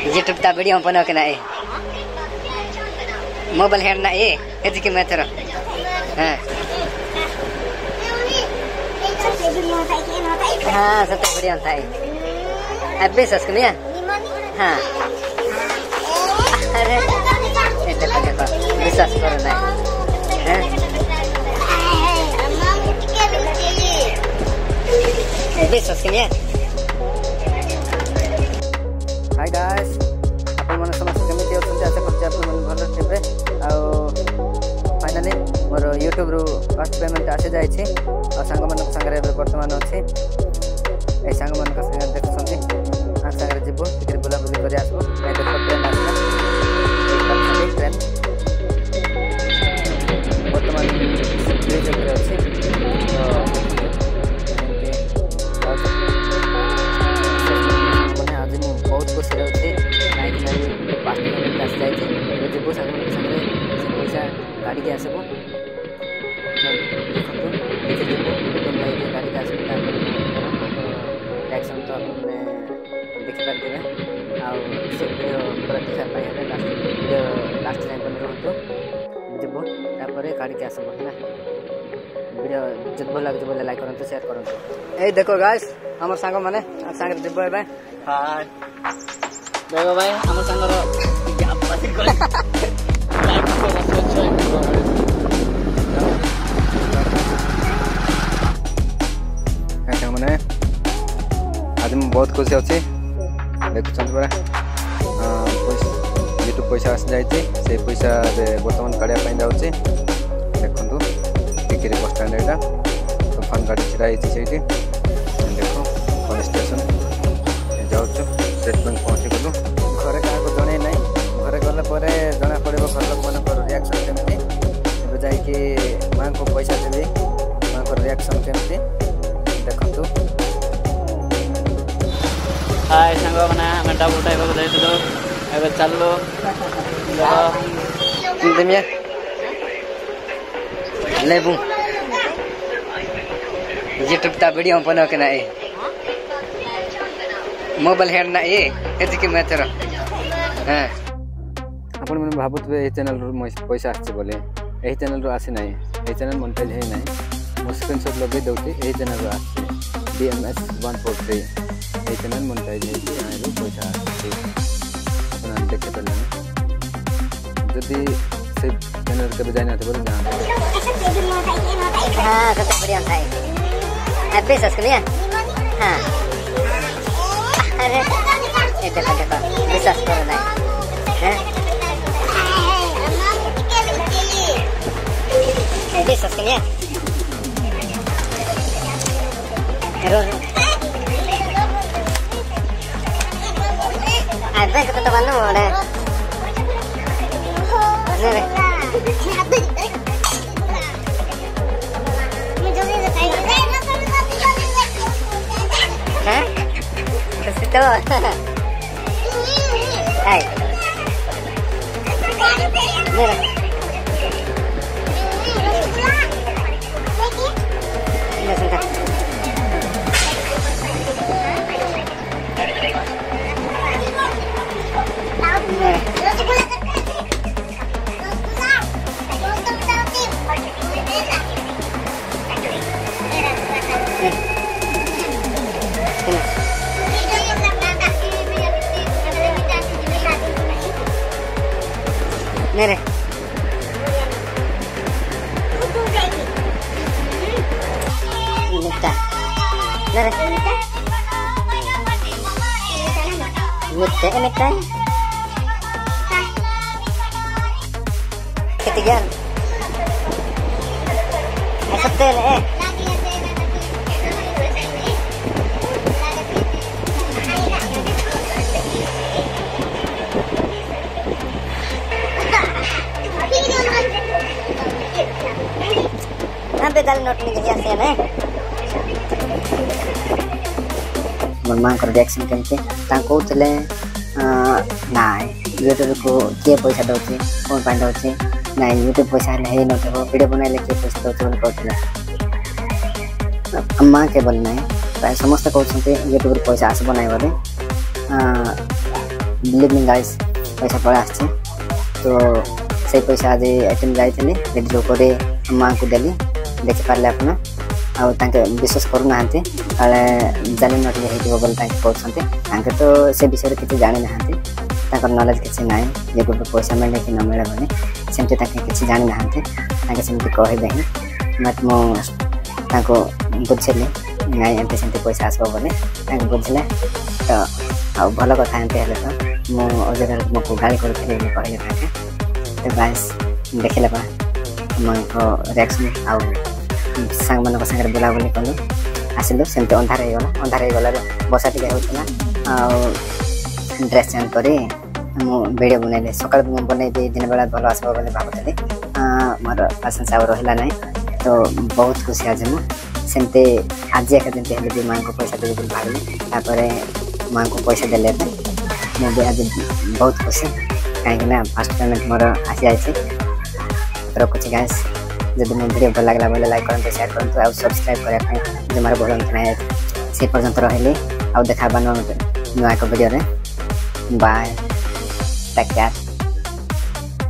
YouTube ता video बना के ना ए मोबाइल हेड ना ए एज के मैं तेरा हां हां सब बढ़िया था अबे सस्कने हां अरे देखो विश्वास करो ना हैं विश्वास करिए हाय गाइस अपन मन समस्त केमिति होतन आशा करते अपन मन भलो थेबे आ फाइनली मोर YouTube रु फर्स्ट पेमेंट आसे जाय छी आ संग मन संगरे वर्तमान अछि ए संग मन का संग देख संगे आ संगरे जेबो टिकट बुला बुली करि आसबो ए देखो ट्रेन आसला एक ट्रेन वर्तमान ब्रिज ऊपर अछि तो आज मु बहुत खुशी रहते काहे कि पास पेमेंट आस जाय छी जेबो संग संगरे पैसा गाड़ी के आसबो देखो तो भाई के गाड़ी का आसबो एक्शन तो आपने देख सकते हैं और से वीडियो प्रतीक्षा पाए लास्ट टाइम बन रहो तो जब तापर गाड़ी के आसबो है ना वीडियो जब लग जब लाइक करन तो शेयर करन ए देखो गाइस हमर संग माने संग जब भाई हां देखो भाई हमर संग रो गैप पास कर लाइक को अच्छा माने आज मैं बहुत खुशी अच्छी देखुं पड़ा यूट्यूब पैसा आस जाए से पैसा बर्तमान काढ़ा जाऊँगी देखु टिकेट बस स्टैंड यहाँ तूफान गाड़ी छिड़ा से देख कौन स्टेशन जाऊँ स्टेट बैंक पहुँची गलु घरे क्या जन ना घरे गला जना पड़े घर लोक मान रिएक्शन केमती जाकि माँ को पैसा देवी माँ को रिएक्शन केमती देखु हाय सांग मैंने आम डबल टाइप जाइए चलो लेबू यूट्यूब ता वीडियो बना के ना ए मोबाइल हेड ना ए एज के मैं तेरा हां अपन मन भाबुत ए चैनल रो पैसा आछे बोले ए चैनल रो आसे नाही ए चैनल मोनेटाइज है नाही मो स्क्रीनशॉट लगे दउते ए चैनल रो आछे DMS 143 ए चैनल मोनेटाइज है रो पैसा आछे अपन देखे पड़ले जदी से चैनल के बजाय ना तो बोल जान हां सब बढ़िया था अबे सस्कने हां अरे देखो विश्वास करो ना हैं विश्वास करिए अबे तो मानो रे हैं तो हाय मेरा मेरे मिटा मेरे मिटा ketiga setel sampai dalam not ni jadi asen memang reaction kencing tangko tele नाइ यूट्यूब को किए पैसा दौचे कौन पाई दौचे नाइ यूट्यूब पैसा है न तो वीडियो बनाइले किए पैसा दौचे बोल कहथिला अम्मा केवल नाइ प्राय समस्त कहउछन्ते यूट्यूब पैसा आस बनाइ बोले बिलीव मी गाइस पैसा पड़ा आछे तो से पैसा आज एटीएम जाइथिली विड्रॉ करे मां को देली देखि पारले अपन आ तांके विश्वास करू नाहंती काले जानि नट हेतिबो बोल तांके कहउछंती तांके तो से विषय किछि जानि नाहंती तांकर नॉलेज किछि नाही जे गुड पैसा मिले कि न मिले बने सेमते तांके किछि जानि नाहंती तांके सेमते कहि देही मत मो तांको बुझले नाही एते सेमते पैसा आसबो बोले तांके बुझले तो आ भलो कथा एते हेले तो मो अजगर मको गाली करथले मो कहि तांके तो गाइस देखले बा मको रिएक्शन आ सांग मन संगे बुला बुली कलु आसिलु सेमते अंधार हे गला बसा टिके होतला आ ड्रेस चेंज करी मो वीडियो बनैले सकाळ मो बनैबे दिन बेला भलो आसबो बोले भाबतले मोर पेशेंस आवर रहला नाही तो बहुत खुशी आज मो सेमते आज एक दिन हेले भी मां को पैसा देबे बोल भाबले तापरे मां को पैसा देले मो भी आज बहुत खुशी काहे ना फर्स्ट पेमेंट मोर आसी जायछि तो कुछ गाइस जब मो वीडियो भल लागला बोले लाइक करंतु शेयर करंतु आ सब्सक्राइब करे पय जे मार बोलन नै से पर्यंत रहले आ देखा बनो नुआ को वीडियो रे बाय टेक केयर।